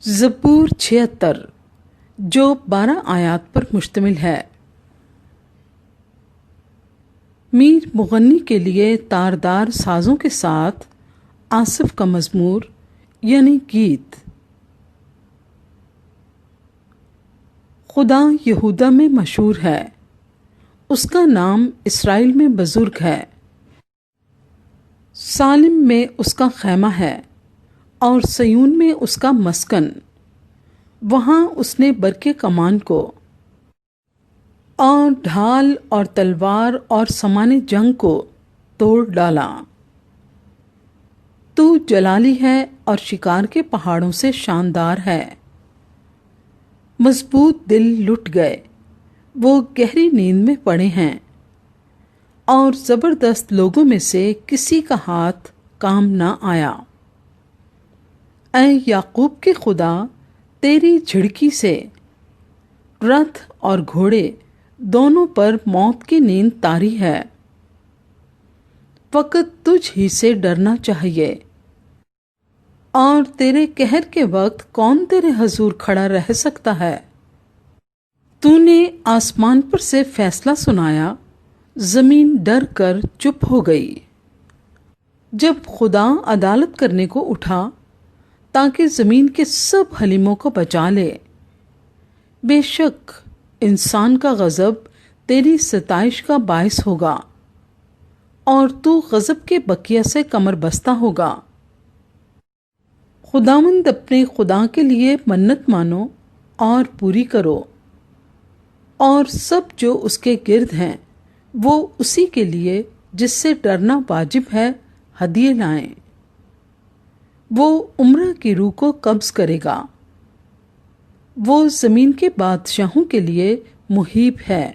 زبور 76 جو 12 آیات پر مشتمل ہے۔ میر مغنی کے لیے تاردار سازوں کے ساتھ آصف کا مزمور یعنی گیت۔ خدا یہودا میں مشہور ہے، اس کا نام اسرائیل میں بزرگ ہے۔ سالم میں اس کا خیمہ ہے اور سیون میں اس کا مسکن، وہاں اس نے برق کمان کو اور ڈھال اور تلوار اور سامان جنگ کو توڑ ڈالا۔ تو جلالی ہے اور شکار کے پہاڑوں سے شاندار ہے۔ مضبوط دل لٹ گئے، وہ گہری نیند میں پڑے ہیں، اور زبردست لوگوں میں سے کسی کا ہاتھ کام نہ آیا۔ اے یعقوب کے خدا، تیری جھڑکی سے رتھ اور گھوڑے دونوں پر موت کی نیند طاری ہے۔ فقط تجھ ہی سے ڈرنا چاہیے، اور تیرے قہر کے وقت کون تیرے حضور کھڑا رہ سکتا ہے؟ تو نے آسمان پر سے فیصلہ سنایا، زمین ڈر کر چپ ہو گئی۔ جب خدا عدالت کرنے کو اٹھا تاکہ زمین کے سب حلیموں کو بچا لے، بے شک انسان کا غضب تیری ستائش کا باعث ہوگا، اور تو غضب کے بقیہ سے کمر بستہ ہوگا۔ خداوند اپنے خدا کے لیے منت مانو اور پوری کرو، اور سب جو اس کے گرد ہیں وہ اسی کے لیے جس سے ڈرنا واجب ہے ہدیے لائیں۔ وہ عمرہ کی روح کو قبض کرے گا، وہ زمین کے بادشاہوں کے لیے محیب ہے۔